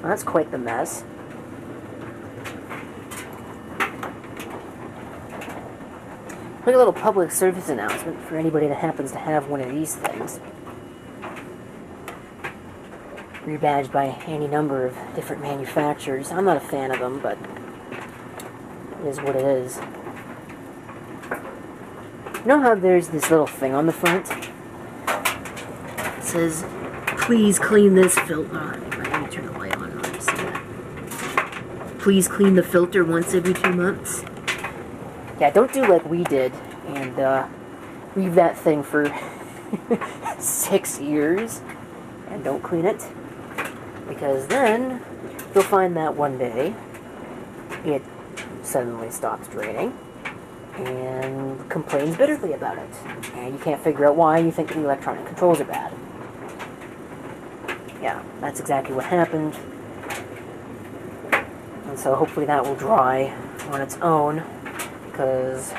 Well, that's quite the mess. Like a little public service announcement for anybody that happens to have one of these things. Rebadged by any number of different manufacturers. I'm not a fan of them, but it is what it is. You know how there's this little thing on the front? It says, please clean this filter. Let me turn the light on. Let me see that. Please clean the filter once every 2 months. Yeah, don't do like we did and leave that thing for 6 years and don't clean it. Because then you'll find that one day it suddenly stops draining and complains bitterly about it. And you can't figure out why. You think the electronic controls are bad. Yeah, that's exactly what happened. And so hopefully that will dry on its own, because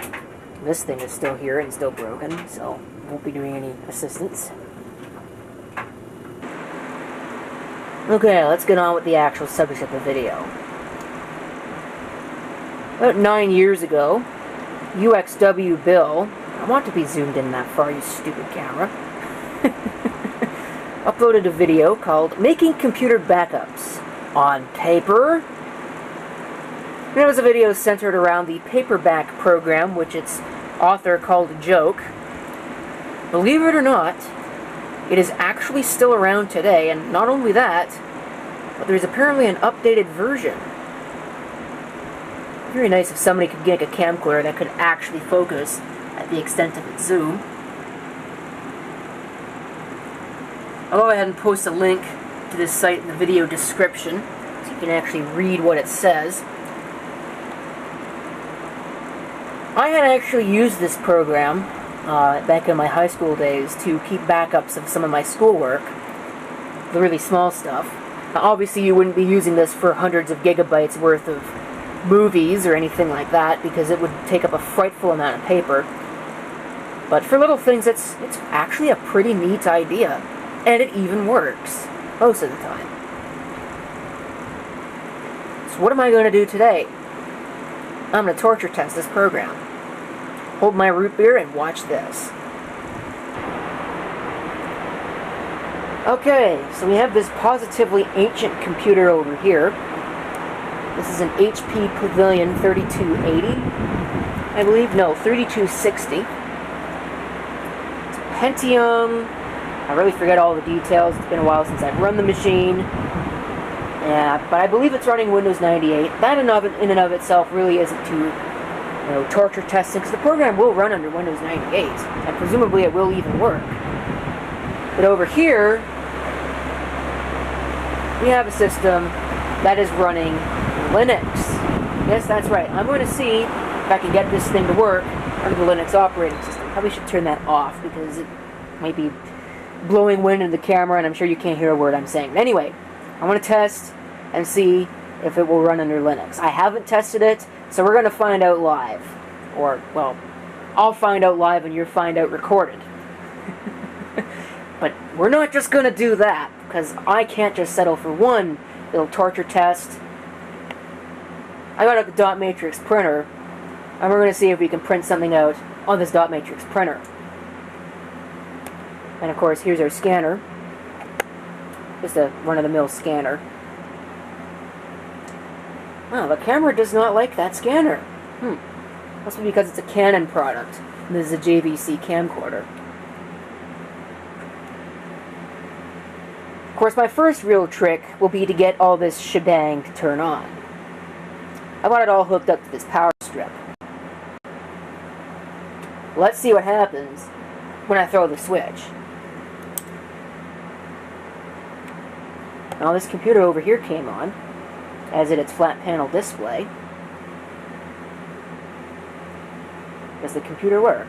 this thing is still here and still broken, so won't be doing any assistance. Okay, let's get on with the actual subject of the video. About 9 years ago, UXW Bill, I want to be zoomed in that far, you stupid camera, uploaded a video called Making Computer Backups on Paper. And it was a video centered around the PaperBak program, which its author called a joke. Believe it or not, it is actually still around today, and not only that, but there's apparently an updated version. Very nice if somebody could get a camcorder that could actually focus at the extent of its zoom. I'll go ahead and post a link to this site in the video description, so you can actually read what it says. I had actually used this program back in my high school days to keep backups of some of my schoolwork, the really small stuff. Now, obviously you wouldn't be using this for hundreds of gigabytes worth of movies or anything like that, because it would take up a frightful amount of paper. But for little things, it's actually a pretty neat idea, and it even works most of the time. So what am I going to do today? I'm going to torture test this program. Hold my root beer and watch this. Okay, so we have this positively ancient computer over here. This is an HP Pavilion 3280, I believe. No, 3260. It's a Pentium. I really forget all the details. It's been a while since I've run the machine. Yeah, but I believe it's running Windows 98. That in and of itself really isn't too, torture testing, because the program will run under Windows 98, and presumably it will even work. But over here, we have a system that is running Linux. Yes, that's right. I'm going to see if I can get this thing to work under the Linux operating system. Probably should turn that off, because it might be blowing wind into the camera, and I'm sure you can't hear a word I'm saying. But anyway, I want to test and see if it will run under Linux. I haven't tested it, so we're going to find out live. Or, well, I'll find out live and you'll find out recorded. But we're not just going to do that, because I can't just settle for one little torture test. I got a dot matrix printer, and we're going to see if we can print something out on this dot matrix printer. And of course, here's our scanner. Just a run-of-the-mill scanner. Wow, the camera does not like that scanner. Must be because it's a Canon product, and this is a JVC camcorder. Of course, my first real trick will be to get all this shebang to turn on. I want it all hooked up to this power strip. Let's see what happens when I throw the switch. Now this computer over here came on, as did its flat panel display. Does the computer work?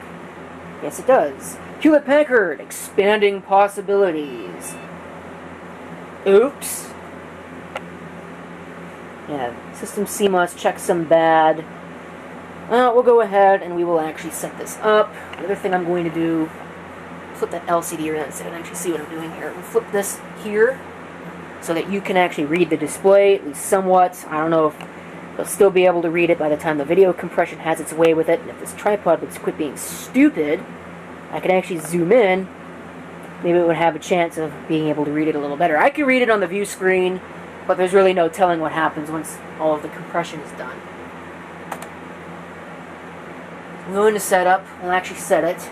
Yes, it does. Hewlett-Packard, expanding possibilities. Oops. Yeah, system CMOS checksum bad. We'll go ahead and we will actually set this up. The other thing I'm going to do, flip that LCD around so I can actually see what I'm doing here. We'll flip this here. so that you can actually read the display, at least somewhat. I don't know if you'll still be able to read it by the time the video compression has its way with it, and if this tripod would quit being stupid, I could actually zoom in. Maybe it would have a chance of being able to read it a little better. I can read it on the view screen, but there's really no telling what happens once all of the compression is done. I'm going to set up. We'll actually set it.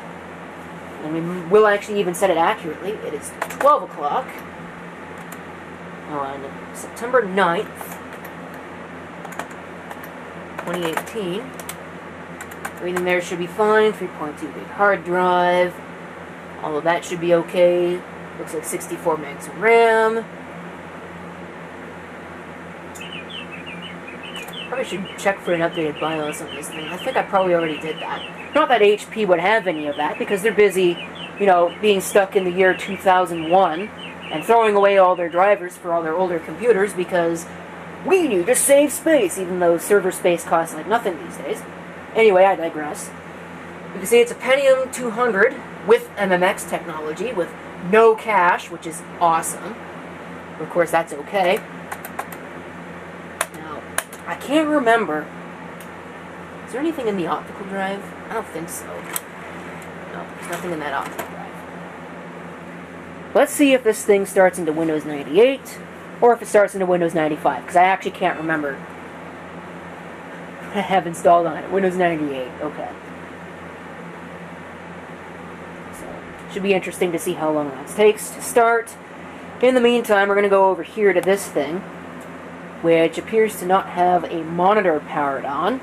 And we'll actually even set it accurately. It is 12 o'clock on September 9th, 2018. Everything there should be fine. 3.2 gig hard drive. All of that should be okay. Looks like 64 megs of RAM. Probably should check for an updated BIOS on this thing. I think I probably already did that. Not that HP would have any of that, because they're busy, you know, being stuck in the year 2001 and throwing away all their drivers for all their older computers because we need to save space, even though server space costs like nothing these days. Anyway, I digress. You can see it's a Pentium 200 with MMX technology, with no cache, which is awesome. Of course, that's okay. Now, I can't remember. Is there anything in the optical drive? I don't think so. No, there's nothing in that optical drive. Let's see if this thing starts into Windows 98, or if it starts into Windows 95, because I actually can't remember what I have installed on it. Windows 98, okay. Should be interesting to see how long that takes to start. In the meantime, we're going to go over here to this thing, which appears to not have a monitor powered on.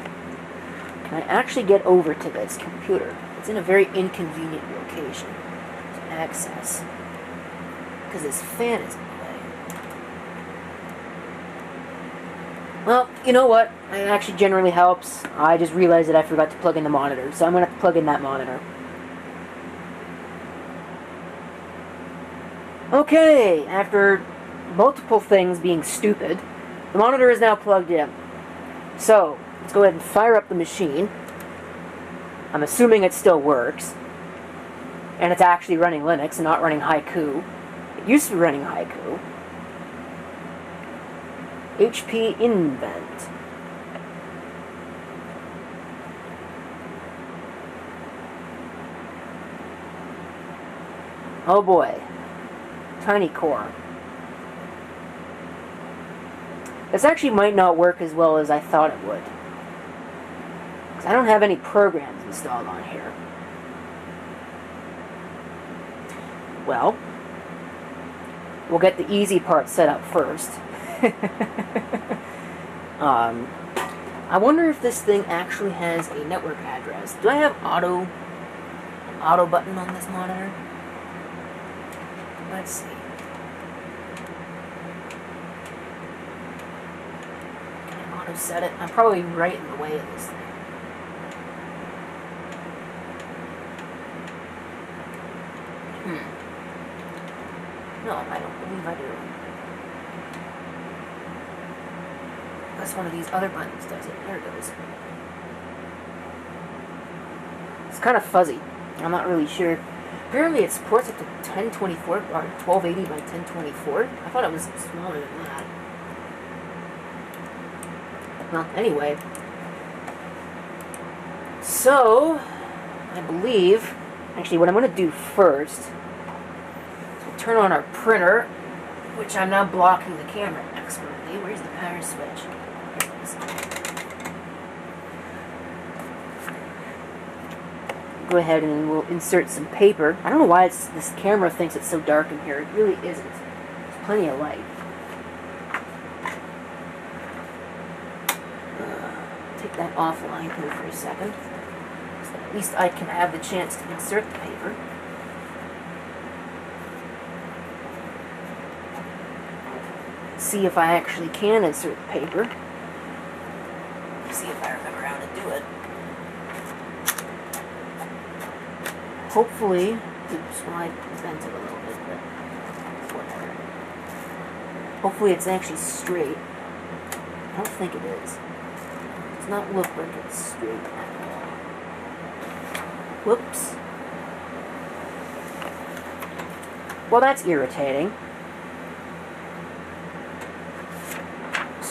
Can I actually get over to this computer? It's in a very inconvenient location to access, because this fan is in the way. Well, you know what? It actually generally helps. I just realized that I forgot to plug in the monitor, so I'm going to have to plug in that monitor. Okay, after multiple things being stupid, the monitor is now plugged in. So, let's go ahead and fire up the machine. I'm assuming it still works. And it's actually running Linux and not running Haiku. It used to be running Haiku. HP Invent. Oh boy. Tiny core. This actually might not work as well as I thought it would, because I don't have any programs installed on here. Well, we'll get the easy part set up first. I wonder if this thing actually has a network address. Do I have an auto button on this monitor? Let's see. Can I auto set it? I'm probably right in the way of this thing. No, I don't believe I do. Unless one of these other buttons does it. There it goes. It's kind of fuzzy. I'm not really sure. Apparently it supports up to 1024 or 1280 by 1024. I thought it was smaller than that. Well, anyway. So, I believe, actually what I'm going to do first is we'll turn on our printer, which I'm now blocking the camera expertly. Where's the power switch? There it is. Go ahead and we'll insert some paper. I don't know why this camera thinks it's so dark in here. It really isn't. There's plenty of light. Take that offline here for a second, so at least I can have the chance to insert the paper. See if I actually can insert the paper. See if I remember how to do it. Hopefully, oops, well I bent it a little bit, but whatever. Hopefully it's actually straight. I don't think it is. It does not look like it's straight at all. Whoops. Well, that's irritating.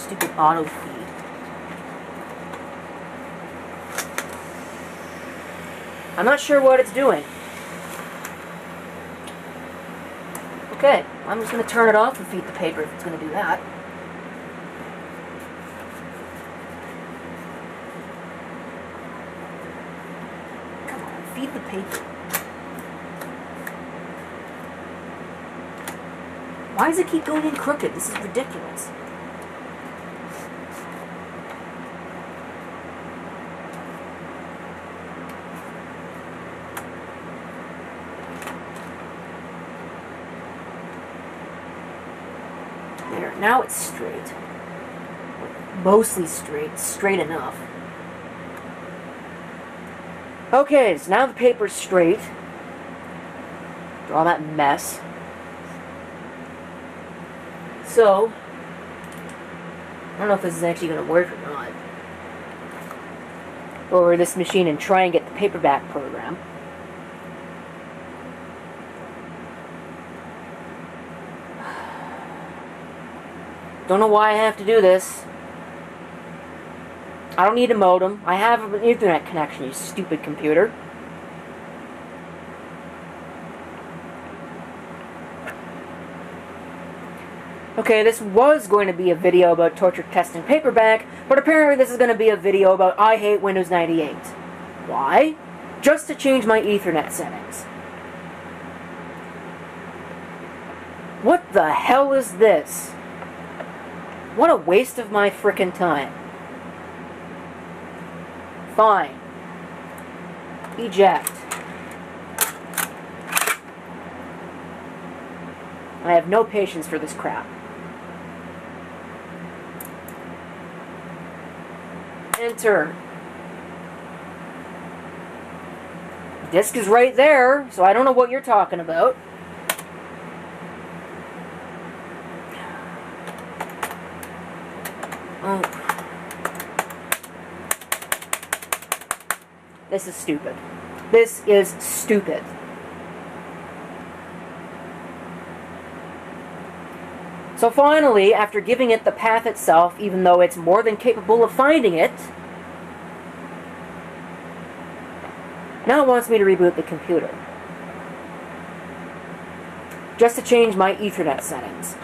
stupid auto feed. I'm not sure what it's doing. Okay, I'm just going to turn it off and feed the paper if it's going to do that. Come on, feed the paper. Why does it keep going in crooked? This is ridiculous. There, now it's straight. Mostly straight, straight enough. Okay, so now the paper's straight. Draw that mess. So, I don't know if this is actually going to work or not. Go over to this machine and try and get the PaperBak program. Don't know why I have to do this. I don't need a modem. I have an Ethernet connection, you stupid computer. Okay, this was going to be a video about torture testing PaperBak, but apparently this is going to be a video about I hate Windows 98. Why? Just to change my Ethernet settings. What the hell is this? What a waste of my frickin' time. Fine. Eject. I have no patience for this crap. Enter. Disk is right there, so I don't know what you're talking about. Oh. This is stupid. This is stupid. So finally, after giving it the path itself, even though it's more than capable of finding it, now it wants me to reboot the computer. Just to change my Ethernet settings.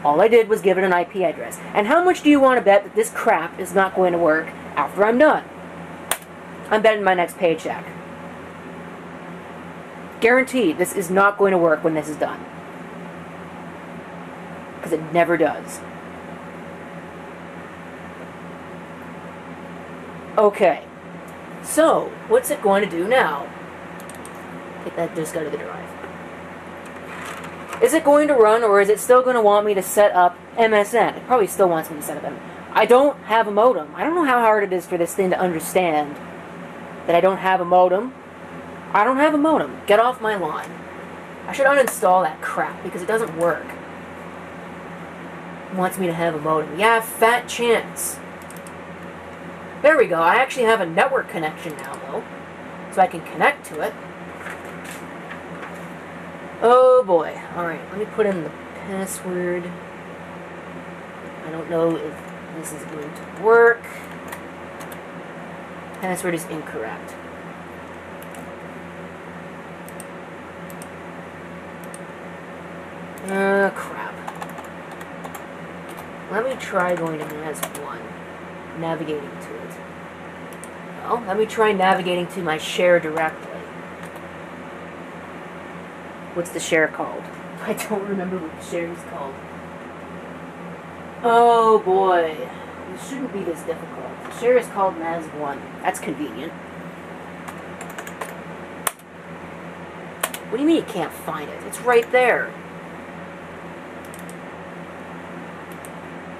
All I did was give it an IP address. And how much do you want to bet that this crap is not going to work after I'm done? I'm betting my next paycheck. Guaranteed, this is not going to work when this is done. Because it never does. Okay. So, what's it going to do now? Take that disk out of the drive. Is it going to run, or is it still going to want me to set up MSN? It probably still wants me to set up MSN. I don't have a modem. I don't know how hard it is for this thing to understand that I don't have a modem. I don't have a modem. Get off my lawn. I should uninstall that crap because it doesn't work. It wants me to have a modem. Yeah, fat chance. There we go. I actually have a network connection now, though, so I can connect to it. Oh boy. Alright, let me put in the password. I don't know if this is going to work. Password is incorrect. Crap. Let me try going to NAS1. Navigating to it. Well, let me try navigating to my share directly. What's the share called? I don't remember what the share is called. Oh boy. This shouldn't be this difficult. The share is called NAS1. That's convenient. What do you mean you can't find it? It's right there.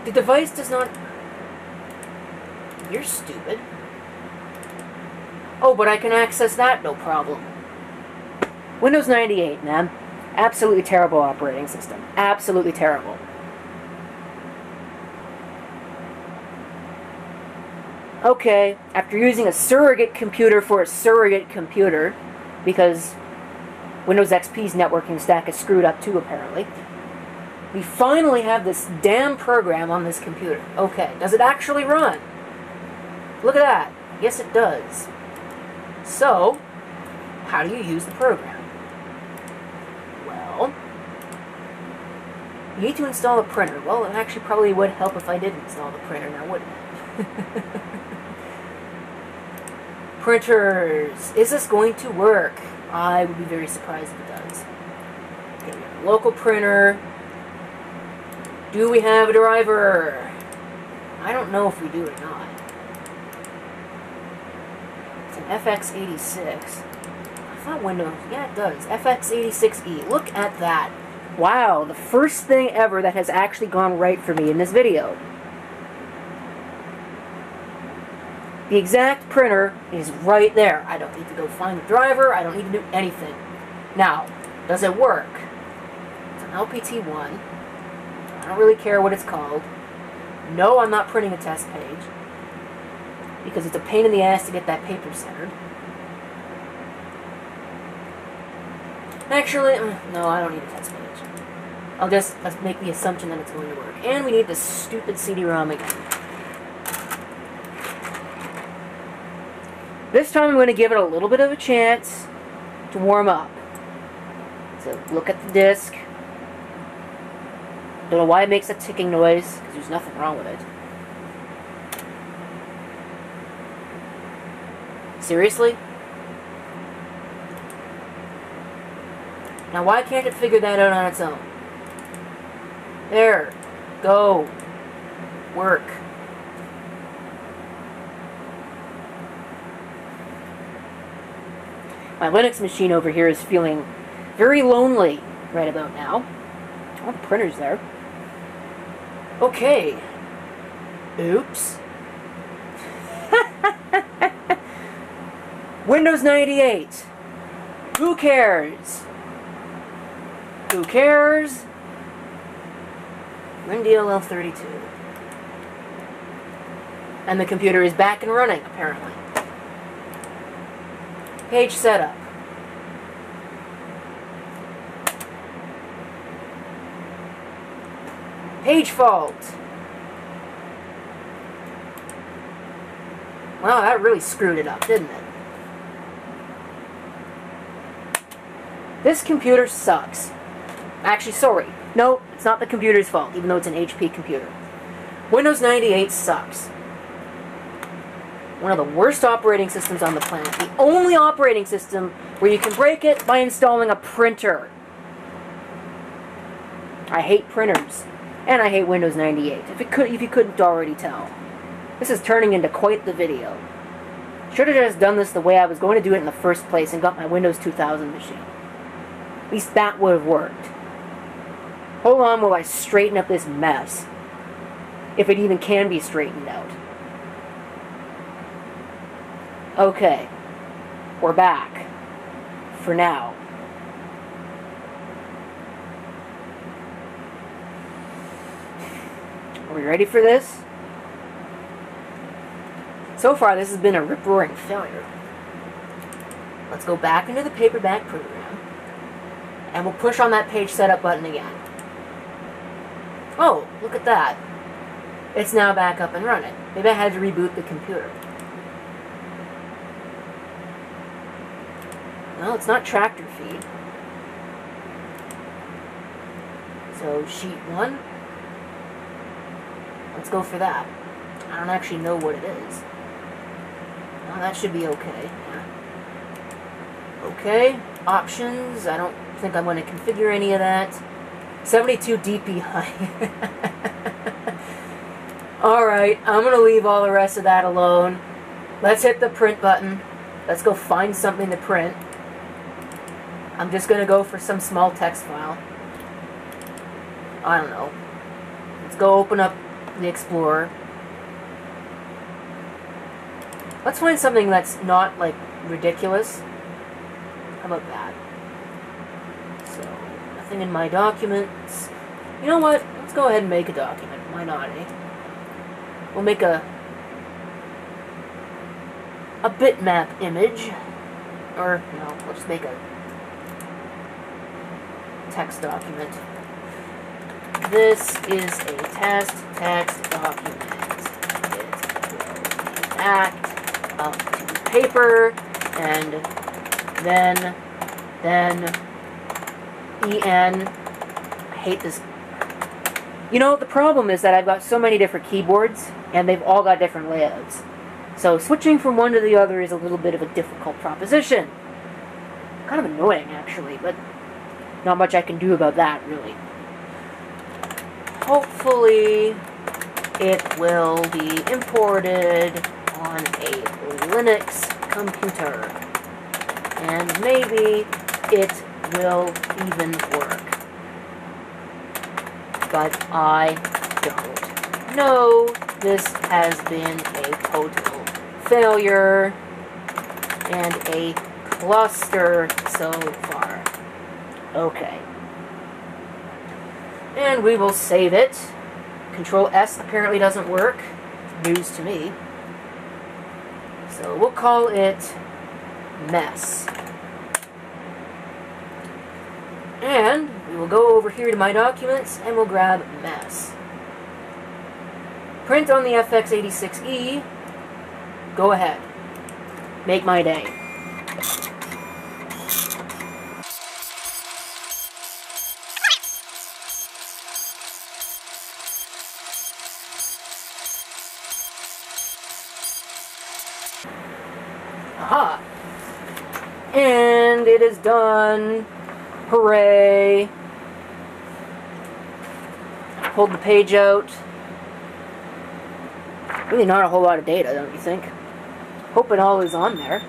The device does not... You're stupid. Oh, but I can access that, no problem. Windows 98, man. Absolutely terrible operating system. Absolutely terrible. Okay, after using a surrogate computer for a surrogate computer, because Windows XP's networking stack is screwed up too, apparently. We finally have this damn program on this computer. Okay, does it actually run? Look at that. Yes, it does. So, how do you use the program? Well, you need to install a printer. Well, it actually probably would help if I did install the printer now, wouldn't it? Printers. Is this going to work? I would be very surprised if it does. Okay, we have a local printer. Do we have a driver? I don't know if we do or not. It's an FX86. I thought Windows... Yeah, it does. FX86E. Look at that. Wow, the first thing ever that has actually gone right for me in this video. The exact printer is right there. I don't need to go find the driver. I don't need to do anything. Now, does it work? It's an LPT1. I don't really care what it's called. No, I'm not printing a test page, because it's a pain in the ass to get that paper centered. Actually, no, I don't need a test page. Let's make the assumption that it's going to work. And we need this stupid CD-ROM again. This time I'm going to give it a little bit of a chance to warm up. So look at the disc. Don't know why it makes a ticking noise, because there's nothing wrong with it. Seriously? Now why can't it figure that out on its own? There. Go. Work. My Linux machine over here is feeling very lonely right about now. Oh, the printer's there. Okay. Oops. Windows 98. Who cares? Who cares? WinDLL32. And the computer is back and running, apparently. Page setup. Page fault. Wow, that really screwed it up, didn't it? This computer sucks. Actually, sorry. No, it's not the computer's fault, even though it's an HP computer. Windows 98 sucks. One of the worst operating systems on the planet. The only operating system where you can break it by installing a printer. I hate printers. And I hate Windows 98, if you couldn't already tell. This is turning into quite the video. Should have just done this the way I was going to do it in the first place and got my Windows 2000 machine. At least that would have worked. Hold on while I straighten up this mess. If it even can be straightened out. Okay. We're back. For now. Are we ready for this? So far, this has been a rip-roaring failure. Let's go back into the PaperBak program, and we'll push on that page setup button again. Oh, look at that. It's now back up and running. Maybe I had to reboot the computer. No, it's not tractor feed. So, sheet 1. Let's go for that. I don't actually know what it is. Oh, that should be okay. Yeah. Okay. Options. I don't think I'm going to configure any of that. 72 DPI. Alright, I'm going to leave all the rest of that alone. Let's hit the print button. Let's go find something to print. I'm just going to go for some small text file. I don't know. Let's go open up the Explorer. Let's find something that's not, like, ridiculous. How about that? So, nothing in my documents. You know what? Let's go ahead and make a document. Why not, eh? We'll make a bitmap image. Or, no, we'll just make a text document. This is a test text document. It will be backed up to paper, and then EN. I hate this. You know, the problem is that I've got so many different keyboards, and they've all got different layouts. So switching from one to the other is a little bit of a difficult proposition. Kind of annoying, actually, but not much I can do about that, really. Hopefully, it will be imported on a Linux computer. And maybe it will even work. But I don't know. This has been a total failure and a cluster so far. Okay. And we will save it. Control S apparently doesn't work. News to me. So we'll call it mess. And we will go over here to my documents and we'll grab mess. Print on the FX86E. Go ahead. Make my day. Aha! And it is done. Hooray! Pulled the page out. Really not a whole lot of data, don't you think? Hope it all is on there.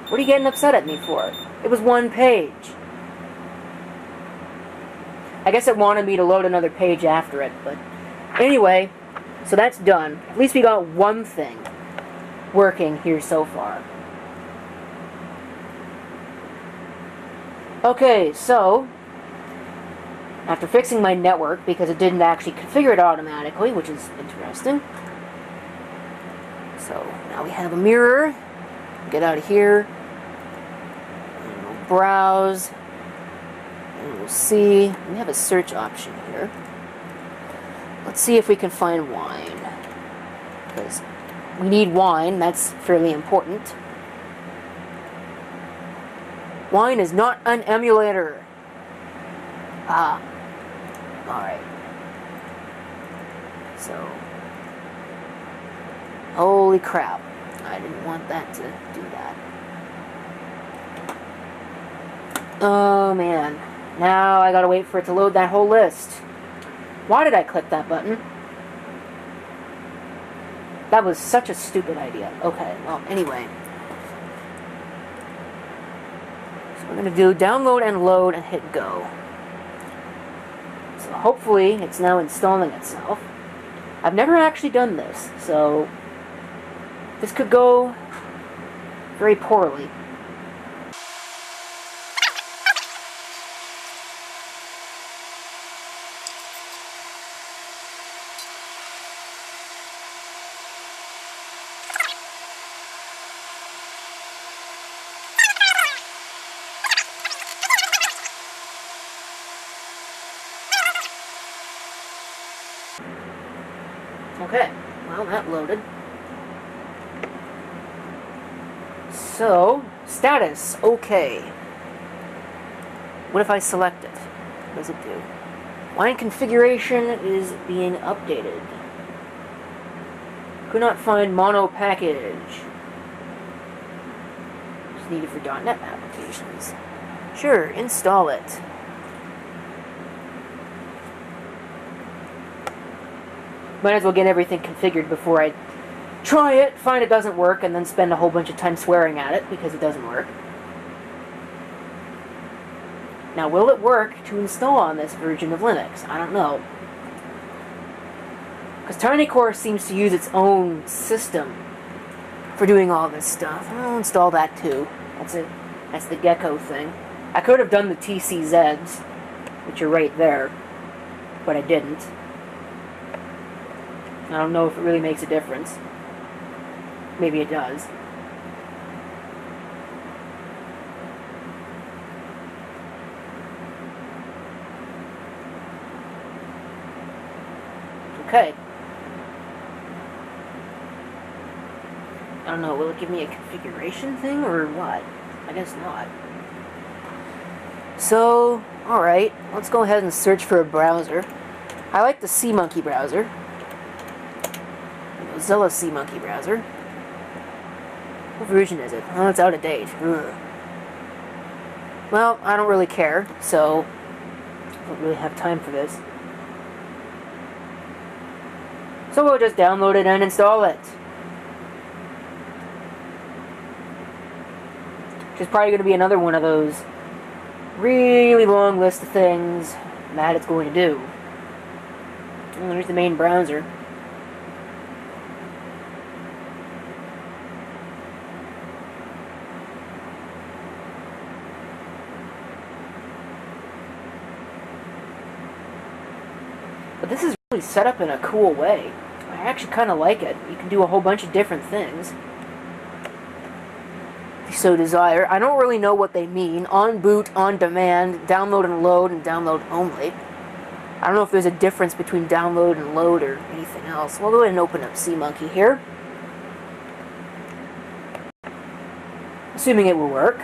What are you getting upset at me for? It was one page. I guess it wanted me to load another page after it, but anyway, so that's done. At least we got one thing working here so far. Okay, so after fixing my network, because it didn't actually configure it automatically, which is interesting. So now we have a mirror. Get out of here. And we'll browse. And we'll see. We have a search option here. Let's see if we can find wine. Because we need wine. That's fairly important. Wine is not an emulator. Ah. Alright. So. Holy crap. I didn't want that to do that. Oh man. Now I gotta wait for it to load that whole list. Why did I click that button? That was such a stupid idea. Okay, well, anyway. So we're gonna do download and load and hit go. So hopefully it's now installing itself. I've never actually done this, so this could go very poorly. Okay, well, that loaded. So, status, okay. What if I select it? What does it do? Wine configuration is being updated. Could not find mono package. It's needed for .NET applications. Sure, install it. Might as well get everything configured before I try it, find it doesn't work, and then spend a whole bunch of time swearing at it because it doesn't work. Now, will it work to install on this version of Linux? I don't know. Because TinyCore seems to use its own system for doing all this stuff. I'll install that too. That's it. That's the Gecko thing. I could have done the TCZs, which are right there, but I didn't. I don't know if it really makes a difference. Maybe it does. Okay. I don't know, will it give me a configuration thing or what? I guess not. So, alright, let's go ahead and search for a browser. I like the SeaMonkey browser. The Mozilla SeaMonkey browser. What version is it? Oh, it's out of date. Ugh. Well, I don't really care, so I don't really have time for this. So we'll just download it and install it. Which is probably going to be another one of those really long list of things that it's going to do. And there's the main browser. But this is really set up in a cool way. I actually kind of like it. You can do a whole bunch of different things if you so desire. I don't really know what they mean. On boot, on demand, download and download only. I don't know if there's a difference between download and load or anything else. We'll go ahead and open up SeaMonkey here. Assuming it will work.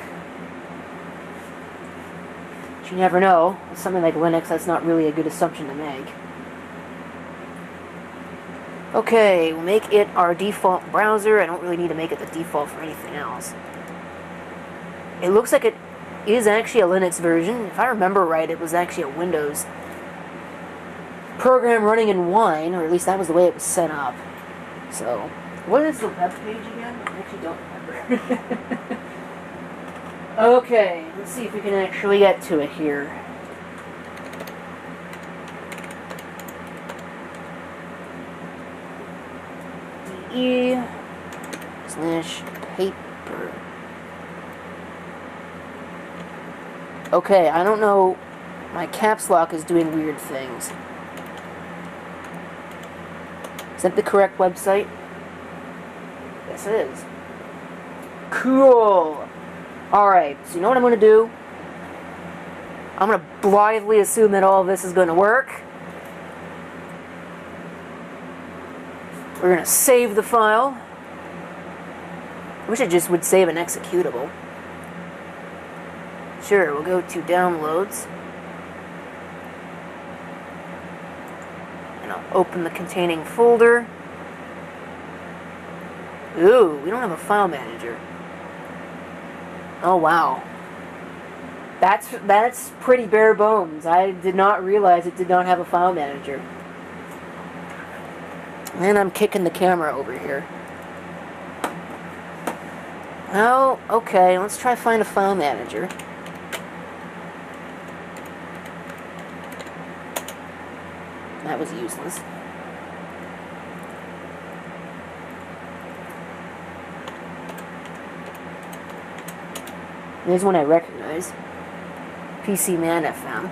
But you never know. With something like Linux, that's not really a good assumption to make. Okay, we'll make it our default browser. I don't really need to make it the default for anything else. It looks like it is actually a Linux version. If I remember right, it was actually a Windows program running in Wine, or at least that was the way it was set up. So, what is the web page again? I actually don't remember. Okay, let's see if we can actually get to it here. E/paper. Okay, I don't know. My caps lock is doing weird things. Is that the correct website? Yes, it is. Cool. Alright, so you know what I'm going to do? I'm going to blithely assume that all of this is going to work. We're going to save the file. I wish it just would save an executable. Sure, we'll go to downloads. And I'll open the containing folder. Ooh, we don't have a file manager. Oh wow. That's pretty bare bones. I did not realize it did not have a file manager. And I'm kicking the camera over here. Well, okay, let's try to find a file manager. That was useless. There's one I recognize. PC Man FM.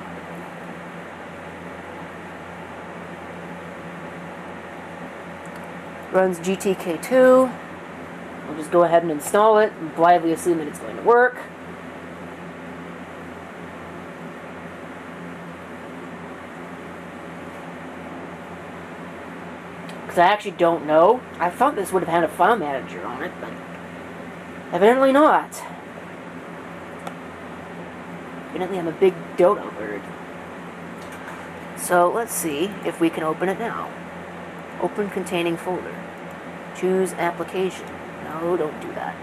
Runs GTK2. I'll just go ahead and install it and blithely assume that it's going to work. Because I actually don't know. I thought this would have had a file manager on it, but evidently not. Evidently I'm a big dodo bird. So let's see if we can open it now. Open containing folder. Choose application. No, don't do that.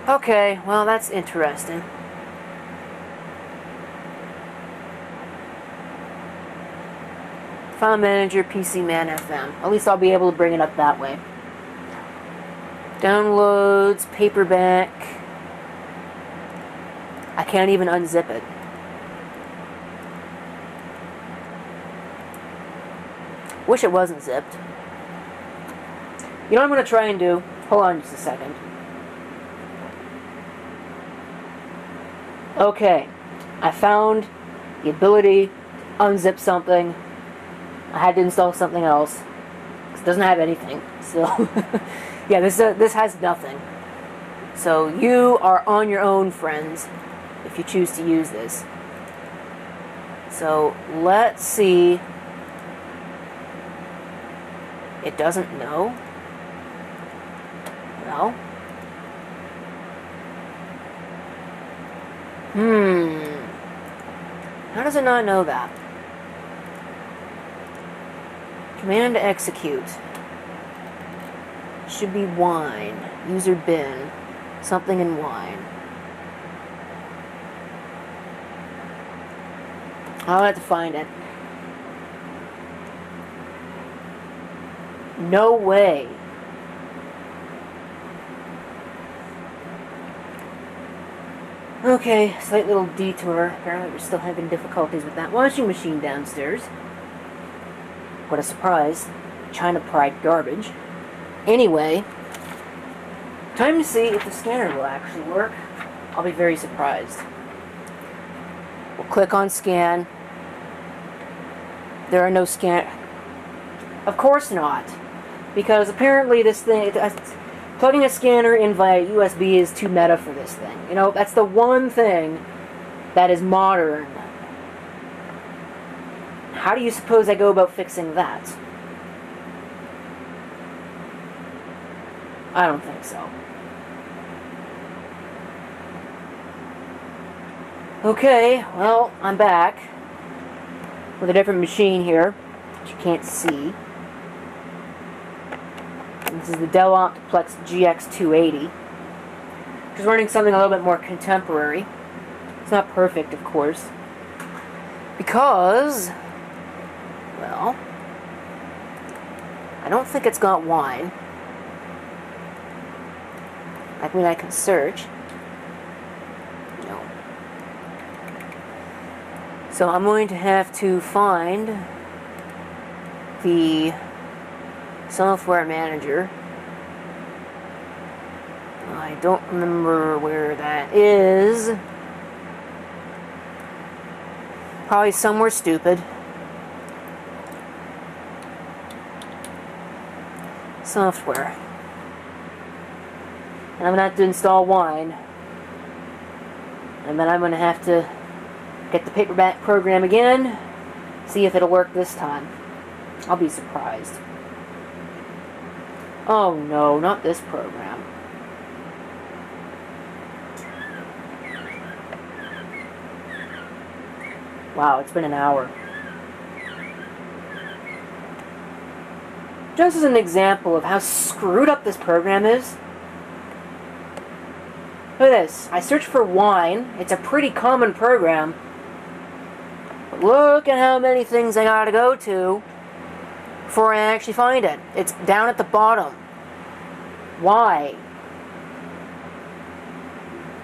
Okay, well that's interesting. File Manager, PC Man FM. At least I'll be able to bring it up that way. Downloads, PaperBak. I can't even unzip it. Wish it wasn't zipped. You know what I'm going to try and do? Hold on just a second. Okay. I found the ability to unzip something. I had to install something else. It doesn't have anything. So, yeah, this has nothing. So, you are on your own, friends, if you choose to use this. So let's see. It doesn't know. Well. How does it not know that? Command to execute. Should be wine. User bin. Something in wine. I'll have to find it. No way. Okay, slight little detour. Apparently we're still having difficulties with that washing machine downstairs. What a surprise. China Pride garbage. Anyway, time to see if the scanner will actually work. I'll be very surprised. We'll click on scan. There are no scan... Of course not. Because apparently this thing... Plugging a scanner in via USB is too meta for this thing. You know, that's the one thing that is modern. How do you suppose I go about fixing that? I don't think so. Okay, well, I'm back with a different machine here, which you can't see. This is the Dell Optiplex GX280, which is running something a little bit more contemporary. It's not perfect, of course, because, well, I don't think it's got wine. I mean, I can search. No. So I'm going to have to find the software manager. I don't remember where that is. Probably somewhere stupid. Software. And I'm going to have to install wine. And then I'm going to have to get the PaperBak program again. See if it'll work this time. I'll be surprised. Oh no, not this program. Wow, it's been an hour. Just as an example of how screwed up this program is. Look at this. I searched for wine. It's a pretty common program. But look at how many things I gotta go to before I actually find it. It's down at the bottom. Why?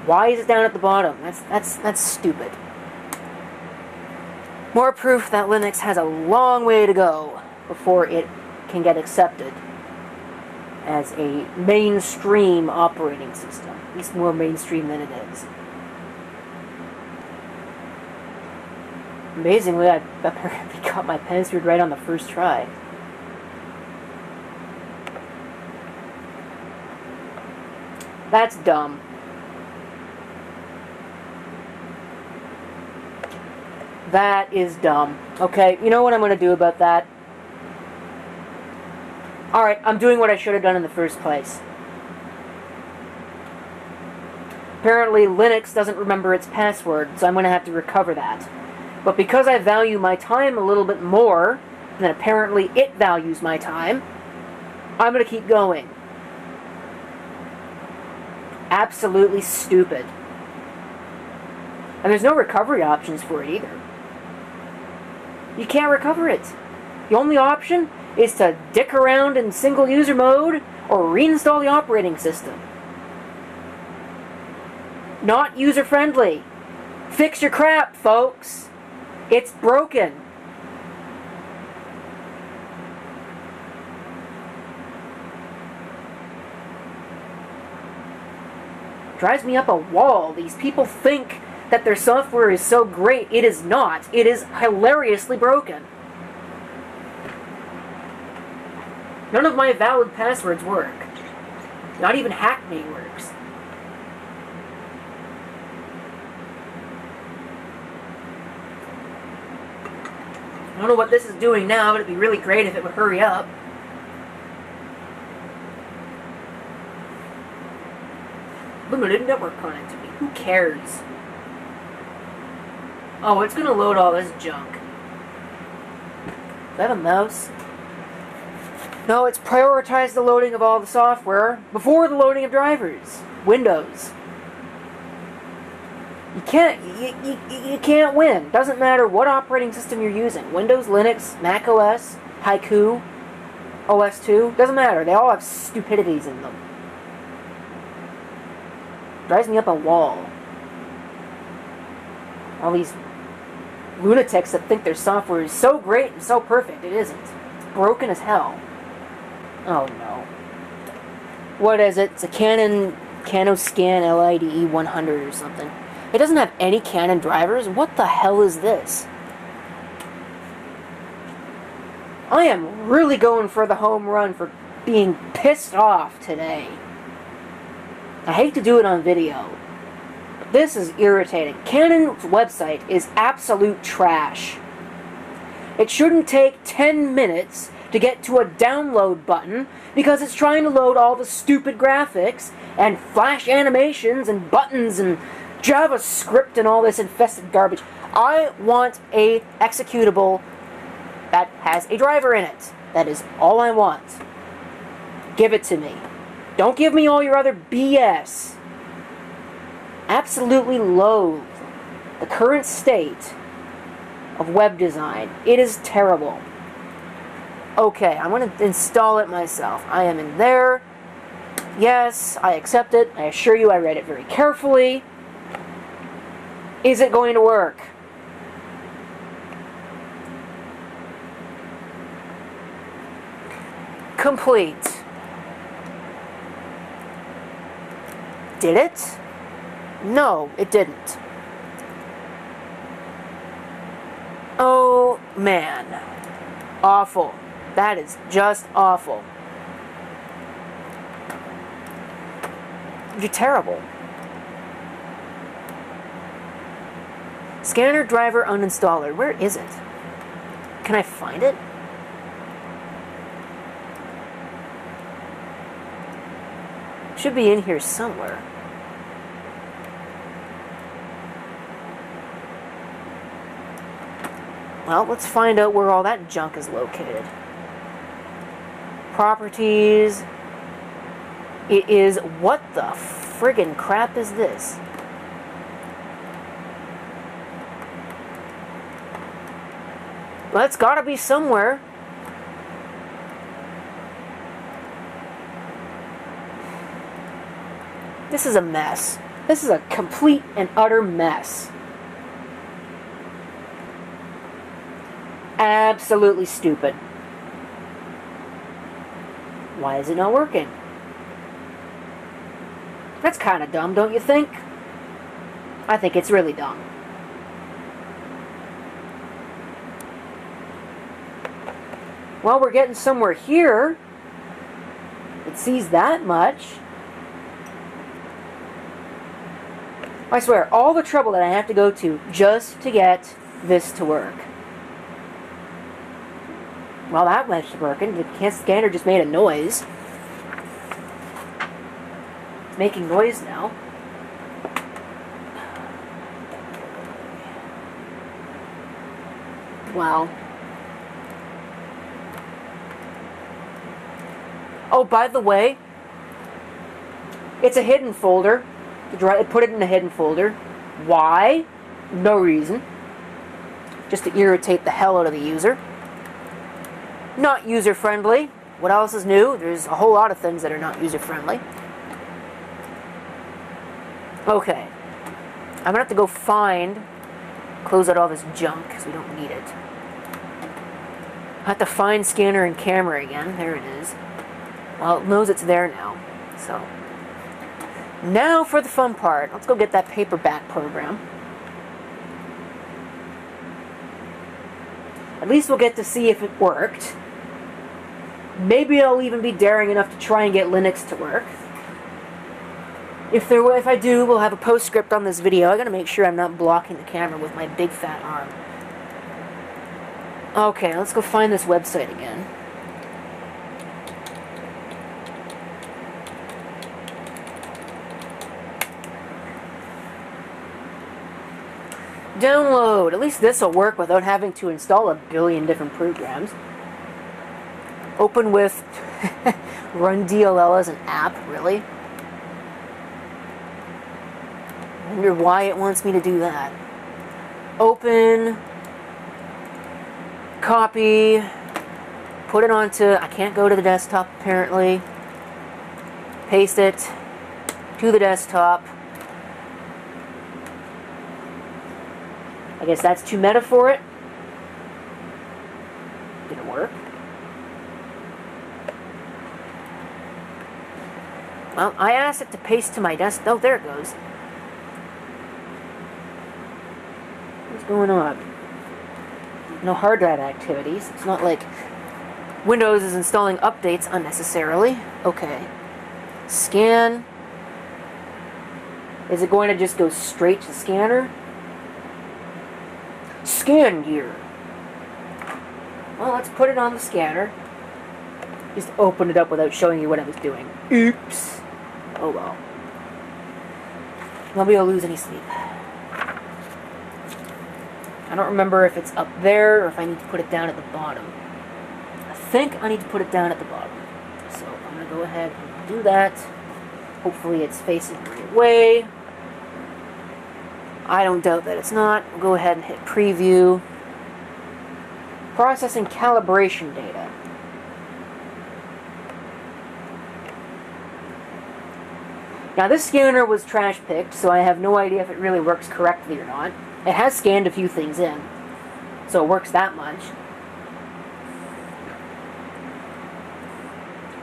Why is it down at the bottom? That's stupid. More proof that Linux has a long way to go before it can get accepted as a mainstream operating system. At least more mainstream than it is. Amazingly, I apparently got my password right on the first try. That's dumb. That is dumb. Okay, you know what I'm going to do about that? Alright, I'm doing what I should have done in the first place. Apparently Linux doesn't remember its password, so I'm going to have to recover that. But because I value my time a little bit more than apparently it values my time, I'm going to keep going. Absolutely stupid. And there's no recovery options for it either. You can't recover it. The only option is to dick around in single user mode or reinstall the operating system. Not user friendly. Fix your crap, folks. It's broken. Drives me up a wall. These people think that their software is so great. It is not. It is hilariously broken. None of my valid passwords work. Not even Hackney works. I don't know what this is doing now, but it'd be really great if it would hurry up. Limited network connectivity. Who cares? Oh, it's gonna load all this junk. Do I have a mouse? No, it's prioritized the loading of all the software before the loading of drivers. Windows. You can't win. Doesn't matter what operating system you're using. Windows, Linux, Mac OS, Haiku, OS2. Doesn't matter. They all have stupidities in them. Drives me up a wall. All these lunatics that think their software is so great and so perfect. It isn't. It's broken as hell. Oh no. What is it? It's a Canon Canoscan LIDE 100 or something. It doesn't have any Canon drivers? What the hell is this? I am really going for the home run for being pissed off today. I hate to do it on video. But this is irritating. Canon's website is absolute trash. It shouldn't take 10 minutes to get to a download button because it's trying to load all the stupid graphics and flash animations and buttons and JavaScript and all this infested garbage. I want a executable that has a driver in it. That is all I want. Give it to me. Don't give me all your other BS. Absolutely loathe the current state of web design. It is terrible. Okay, I'm going to install it myself. I am in there. Yes, I accept it. I assure you I read it very carefully. Is it going to work? Complete. Did it? No, it didn't. Oh, man. Awful. That is just awful. You're terrible. Scanner driver uninstaller. Where is it? Can I find it? Should be in here somewhere. Well, let's find out where all that junk is located. Properties. It is... What the friggin' crap is this? Well, it's gotta be somewhere. This is a mess. This is a complete and utter mess. Absolutely stupid. Why is it not working? That's kind of dumb, don't you think? I think it's really dumb. Well, we're getting somewhere here. It sees that much. I swear, all the trouble that I have to go to just to get this to work. Well, that much working. The scanner just made a noise. It's making noise now. Wow. Oh, by the way, it's a hidden folder. Put it in a hidden folder. Why? No reason. Just to irritate the hell out of the user. Not user-friendly. What else is new? There's a whole lot of things that are not user-friendly. Okay. I'm going to have to go close out all this junk, because we don't need it. I have to find scanner and camera again. There it is. Well, it knows it's there now. So, now for the fun part. Let's go get that PaperBak program. At least we'll get to see if it worked. Maybe I'll even be daring enough to try and get Linux to work. If I do, we'll have a postscript on this video. I gotta make sure I'm not blocking the camera with my big fat arm. Okay, let's go find this website again. Download. At least this will work without having to install a billion different programs. Open with Run DLL as an app, really? I wonder why it wants me to do that. Open, copy, put it onto, I can't go to the desktop apparently, paste it to the desktop. I guess that's too meta for it. Did it work? Well, I asked it to paste to my desktop. Oh, there it goes. What's going on? No hard drive activities. It's not like Windows is installing updates unnecessarily. Okay. Scan. Is it going to just go straight to the scanner? Scan gear. Well, let's put it on the scanner. Just open it up without showing you what I was doing. Oops. Oh well. Nobody will lose any sleep. I don't remember if it's up there or if I need to put it down at the bottom. I think I need to put it down at the bottom. So I'm going to go ahead and do that. Hopefully it's facing the right way. I don't doubt that it's not. We'll go ahead and hit preview. Processing calibration data. Now this scanner was trash picked, so I have no idea if it really works correctly or not. It has scanned a few things in, so it works that much.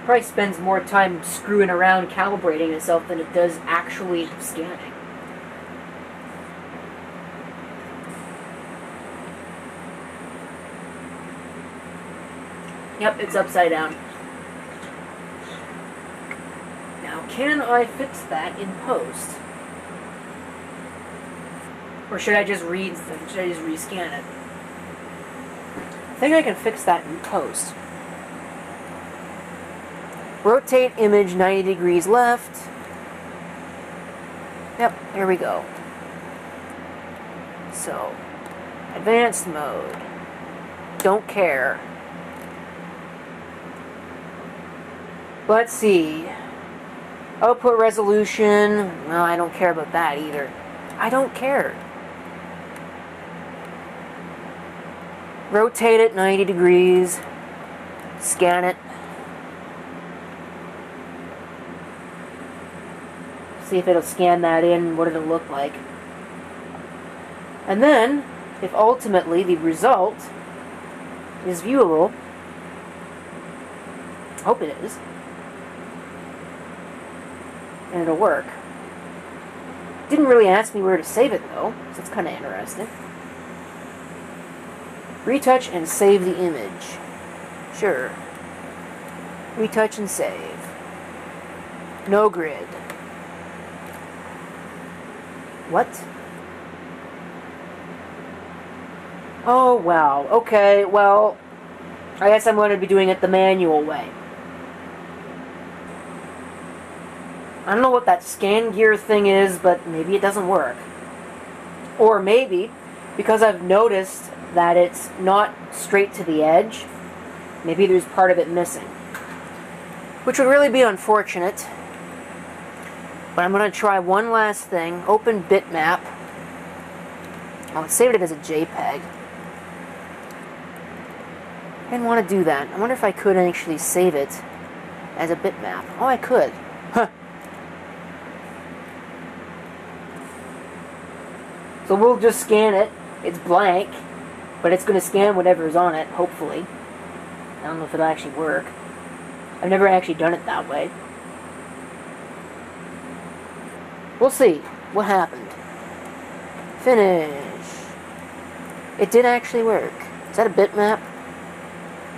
Probably spends more time screwing around calibrating itself than it does actually scanning. Yep, it's upside down. Now, can I fix that in post? Or should I just rescan it? I think I can fix that in post. Rotate image 90 degrees left. Yep, here we go. So, advanced mode. Don't care. Let's see. Output resolution. No, I don't care about that either. I don't care. Rotate it 90 degrees. Scan it. See if it'll scan that in. What it'll look like. And then, if ultimately the result is viewable, I hope it is, and it'll work. Didn't really ask me where to save it though, so it's kind of interesting. Retouch and save the image. Sure. Retouch and save. No grid. What? Oh wow. Okay, well, I guess I'm going to be doing it the manual way. I don't know what that scan gear thing is, but maybe it doesn't work. Or maybe, because I've noticed that it's not straight to the edge, maybe there's part of it missing. Which would really be unfortunate. But I'm going to try one last thing. Open bitmap. Oh, it saved it as a JPEG. I didn't want to do that. I wonder if I could actually save it as a bitmap. Oh, I could. Huh. So we'll just scan it. It's blank, but it's going to scan whatever's on it, hopefully. I don't know if it'll actually work. I've never actually done it that way. We'll see what happened. Finish. It did actually work. Is that a bitmap?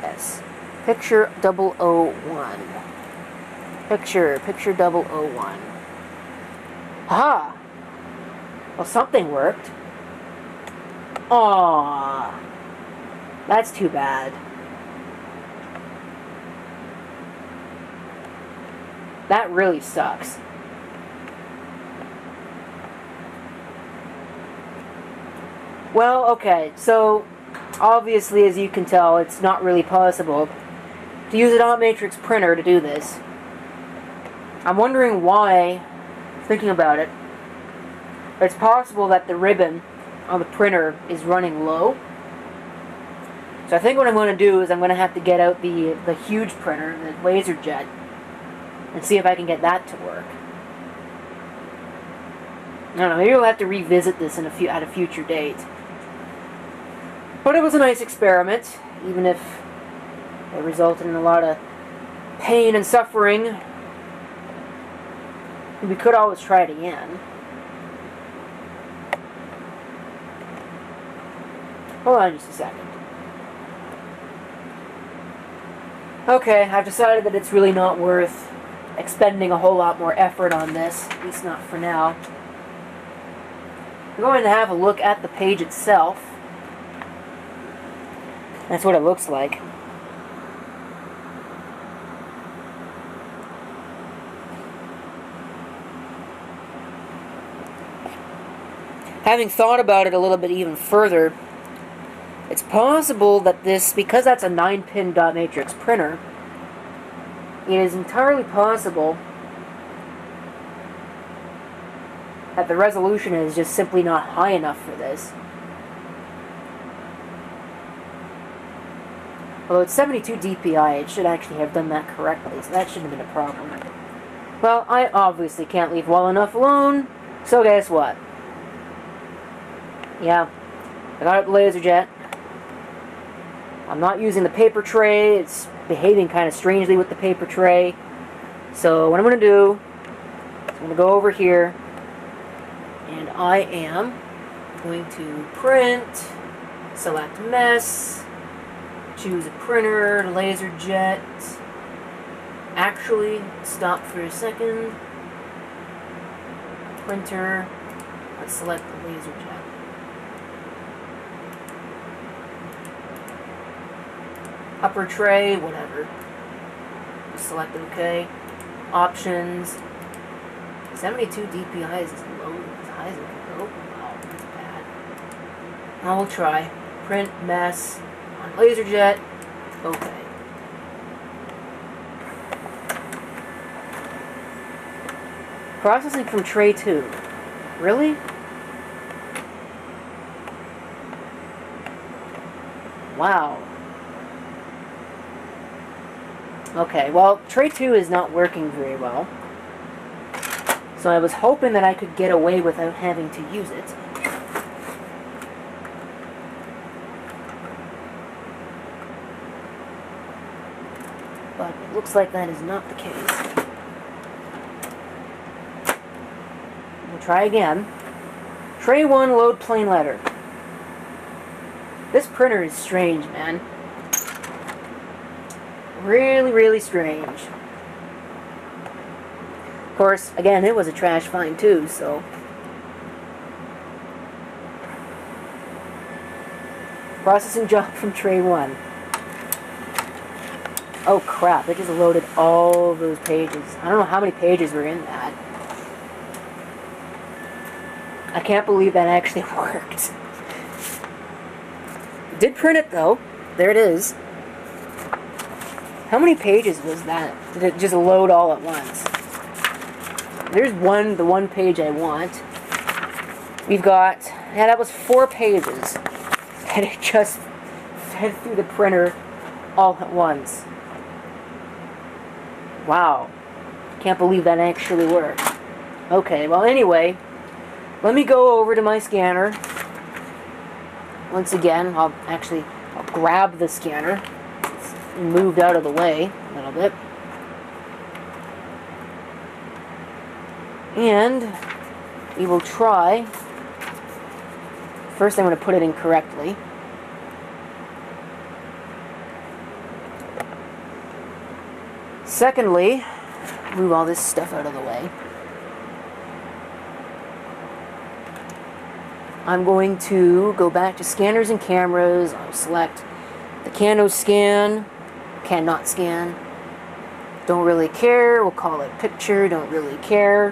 Yes. Picture 001. Picture 001. Aha! Well, something worked. Aww. That's too bad. That really sucks. Well, okay, so obviously, as you can tell, it's not really possible to use a dot matrix printer to do this. I'm wondering why, thinking about it, it's possible that the ribbon on the printer is running low. So I think what I'm going to do is I'm going to have to get out the huge printer, the LaserJet, and see if I can get that to work. I don't know, maybe we'll have to revisit this at a future date. But it was a nice experiment, even if it resulted in a lot of pain and suffering. We could always try it again. Hold on just a second. Okay, I've decided that it's really not worth expending a whole lot more effort on this, at least not for now. We're going to have a look at the page itself. That's what it looks like. Having thought about it a little bit even further, it's possible that this, because that's a 9-pin dot matrix printer, it is entirely possible that the resolution is just simply not high enough for this. Although it's 72 DPI, it should actually have done that correctly, so that shouldn't have been a problem. Well, I obviously can't leave well enough alone, so guess what? Yeah, I got out the LaserJet. I'm not using the paper tray. It's behaving kind of strangely with the paper tray. So what I'm going to do is I'm going to go over here, and I am going to print, select mess, choose a printer, LaserJet. Actually, stop for a second. Printer. Let's select the LaserJet. Upper tray, whatever. Just select OK. Options. 72 DPI is as low, as high as it can go. Wow, that's bad. I will try. Print mess on LaserJet. OK. Processing from tray 2. Really? Wow. Okay, well, tray 2 is not working very well. So I was hoping that I could get away without having to use it. But it looks like that is not the case. We'll try again. Tray 1, load plain letter. This printer is strange, man. Really, really strange. Of course, again, it was a trash find too, so. Processing job from tray 1. Oh crap, it just loaded all of those pages. I don't know how many pages were in that. I can't believe that actually worked. It did print it though. There it is. How many pages was that? Did it just load all at once? There's the one page I want. We've got, yeah, that was 4 pages. And it just fed through the printer all at once. Wow. Can't believe that actually worked. Okay, well anyway, let me go over to my scanner. Once again, I'll grab the scanner. Moved out of the way a little bit. And we will try. First I'm going to put it in correctly. Secondly, move all this stuff out of the way. I'm going to go back to scanners and cameras. I'll select Cano scan. Cannot scan. Don't really care. We'll call it picture. Don't really care.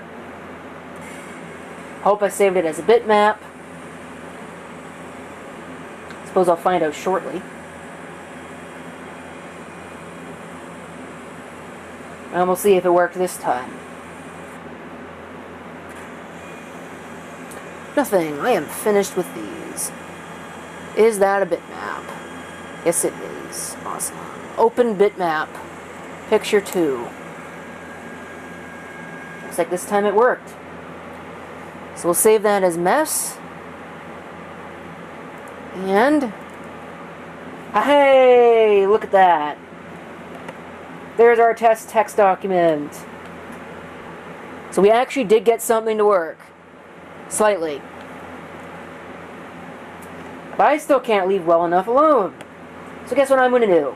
Hope I saved it as a bitmap. Suppose I'll find out shortly. And we'll see if it worked this time. Nothing. I am finished with these. Is that a bitmap? Yes, it is. Awesome. Open bitmap. Picture 2. Looks like this time it worked. So we'll save that as mess. And... hey! Look at that. There's our test text document. So we actually did get something to work. Slightly. But I still can't leave well enough alone. So guess what I'm going to do?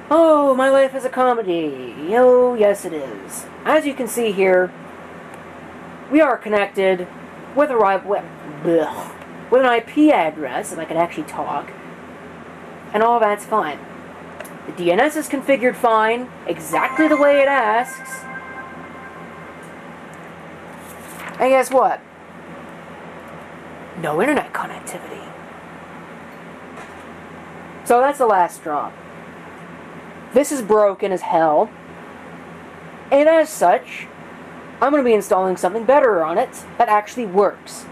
Oh, my life is a comedy. Oh, yes it is. As you can see here, we are connected with with an IP address, if I could actually talk. And all that's fine. The DNS is configured fine, exactly the way it asks. And guess what? No internet connectivity. So that's the last straw. This is broken as hell. And as such, I'm going to be installing something better on it that actually works.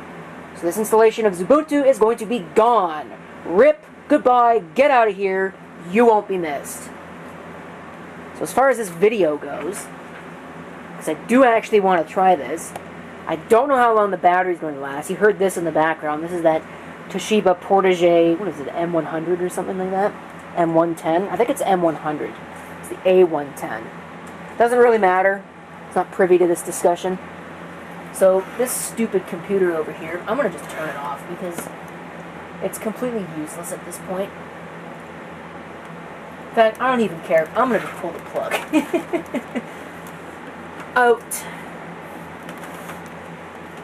So this installation of Ubuntu is going to be gone. Rip, goodbye, get out of here. You won't be missed. So as far as this video goes, because I do actually want to try this, I don't know how long the battery's going to last. You heard this in the background. This is that Toshiba Portage, what is it, M100 or something like that? M110? I think it's M100. It's the A110. Doesn't really matter. It's not privy to this discussion. So this stupid computer over here, I'm going to just turn it off because it's completely useless at this point. In fact, I don't even care. I'm going to just pull the plug out.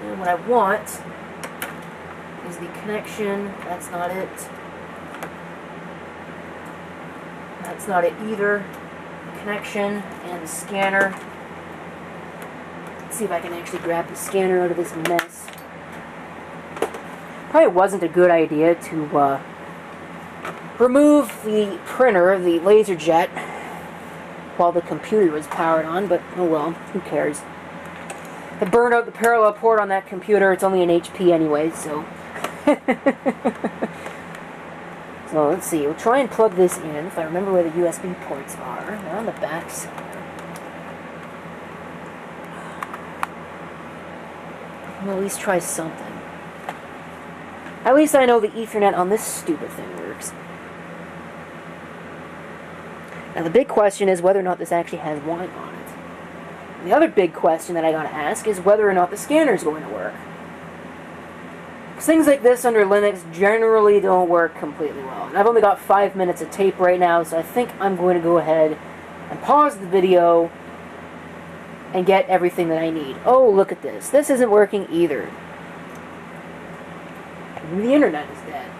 And what I want is the connection. That's not it. That's not it either. The connection and the scanner. Let's see if I can actually grab the scanner out of this mess. Probably wasn't a good idea to remove the printer, the LaserJet, while the computer was powered on, but oh well, who cares. I burned out the parallel port on that computer. It's only an HP anyway, so... So let's see, we'll try and plug this in, if I remember where the USB ports are. They're on the back somewhere. I'll at least try something. At least I know the Ethernet on this stupid thing works. Now the big question is whether or not this actually has wine on it. And the other big question that I gotta ask is whether or not the scanner is going to work. Things like this under Linux generally don't work completely well. And I've only got 5 minutes of tape right now, so I think I'm going to go ahead and pause the video and get everything that I need. Oh, look at this. This isn't working either. The internet is dead.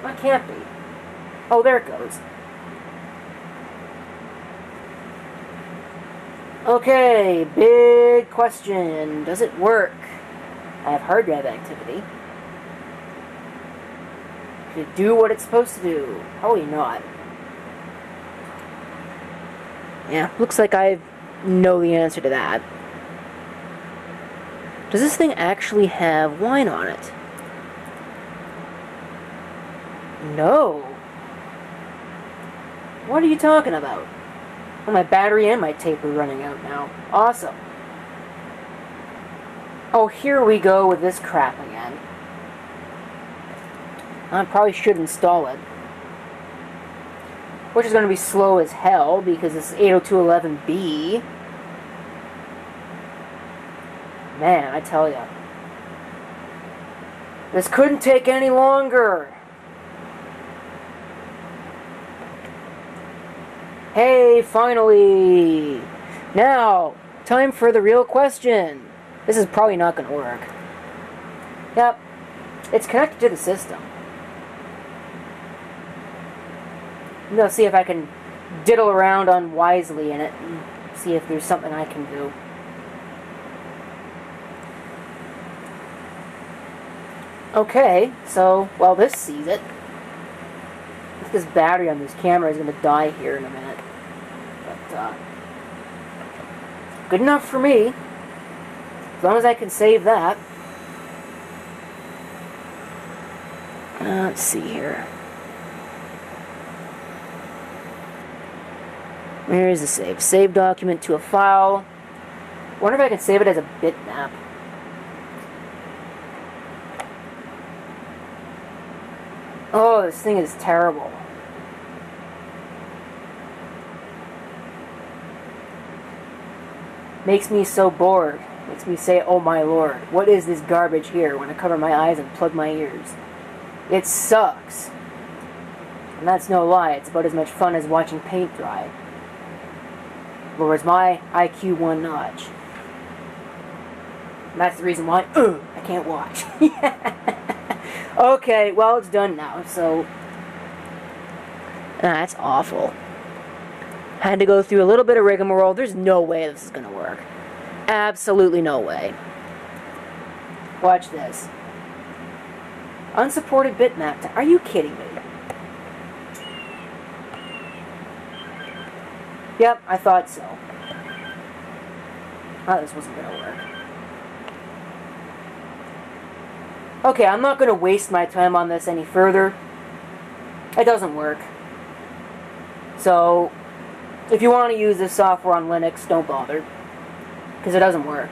That can't be. Oh, there it goes. Okay, big question. Does it work? I have hard drive activity. Did it do what it's supposed to do? Probably not. Yeah, looks like I know the answer to that. Does this thing actually have wine on it? No. What are you talking about? Well, my battery and my tape are running out now. Awesome. Oh, here we go with this crap again. I probably should install it. Which is going to be slow as hell because it's 802.11b. Man, I tell ya. This couldn't take any longer. Hey, finally! Now, time for the real question. This is probably not going to work. Yep, it's connected to the system. I'll see if I can diddle around unwisely in it and see if there's something I can do. Okay, so, well, this sees it. This battery on this camera is going to die here in a minute. But, good enough for me. As long as I can save that. Let's see here. Where is the save? Save document to a file. Wonder if I can save it as a bitmap. Oh, this thing is terrible. Makes me so bored. Makes me say, oh my lord, what is this garbage here when I cover my eyes and plug my ears? It sucks. And that's no lie, it's about as much fun as watching paint dry. Lowers my IQ one notch. And that's the reason why I can't watch. Okay, well, it's done now, so that's awful. Had to go through a little bit of rigmarole. There's no way this is going to work. Absolutely no way. Watch this. Unsupported bitmap. Are you kidding me? Yep, I thought so. Oh, this wasn't going to work. Okay, I'm not going to waste my time on this any further. It doesn't work. So, if you want to use this software on Linux, don't bother. Because it doesn't work.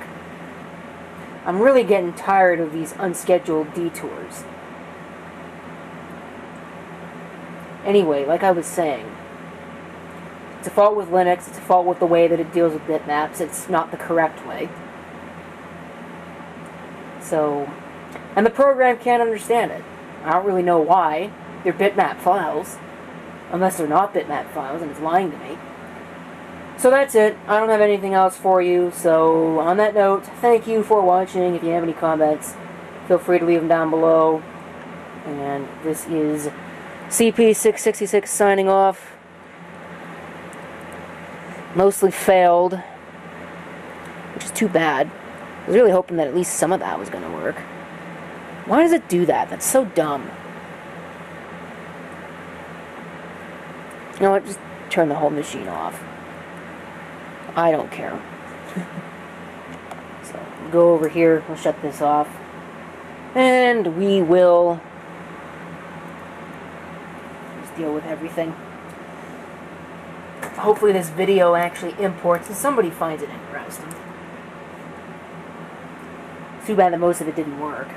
I'm really getting tired of these unscheduled detours. Anyway, like I was saying, it's a fault with Linux, it's a fault with the way that it deals with bitmaps, it's not the correct way. So, and the program can't understand it. I don't really know why. They're bitmap files. Unless they're not bitmap files and it's lying to me. So that's it. I don't have anything else for you. So on that note, thank you for watching. If you have any comments, feel free to leave them down below. And this is CP666 signing off. Mostly failed. Which is too bad. I was really hoping that at least some of that was going to work. Why does it do that? That's so dumb. You know what? Just turn the whole machine off. I don't care. So, go over here. We'll shut this off. And we will just deal with everything. Hopefully this video actually imports and somebody finds it interesting. Too bad that most of it didn't work.